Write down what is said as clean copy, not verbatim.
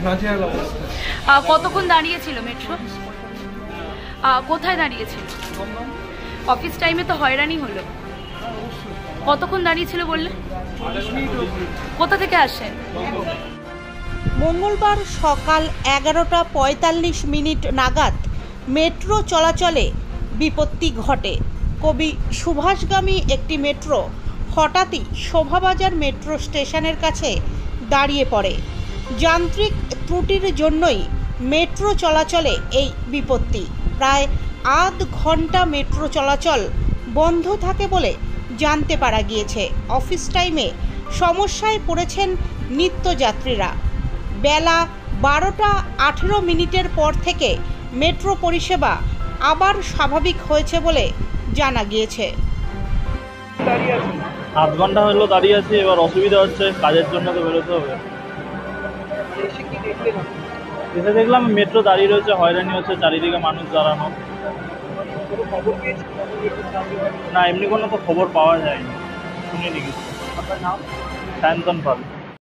নাজেহাল অবস্থা। কতক্ষণ দাঁড়িয়েছিল মেট্রো? কোথায় দাঁড়িয়েছিল? অফিস টাইমে তো হয়রানি হলো। কতক্ষণ দাঁড়িয়েছিল বললে? কোথা থেকে আসেন? মঙ্গলবার সকাল 11:45 নাগাদ মেট্রো চলাচলে বিপত্তি ঘটে। কবি সুভাষগামী একটি মেট্রো হঠাৎই শোভাবাজার মেট্রো স্টেশনের কাছে দাঁড়িয়ে পড়ে। যান্ত্রিক ত্রুটির জন্যই মেট্রো চলাচলে এই বিপত্তি। প্রায় আধ ঘন্টা মেট্রো চলাচল বন্ধ থাকে বলে জানতে পারা গিয়েছে। অফিস টাইমে সমস্যায় পড়েছেন নিত্যযাত্রীরা। বেলা 12:18 পর থেকে মেট্রো পরিষেবা আবার স্বাভাবিক হয়েছে বলে জানা গিয়েছে। আধ ঘন্টা হলো দাঁড়িয়ে আছি, এবার অসুবিধা হচ্ছে, কাজের জন্য তো বেরোতে হবে। এসে দেখলাম মেট্রো দাঁড়িয়ে রয়েছে, হয়রানি হচ্ছে, চারিদিকে মানুষ দাঁড়ানো। না, এমনি কোনো তো খবর পাওয়া যায়নি, শুনিনি কিছু। সায়ন্তন পাল।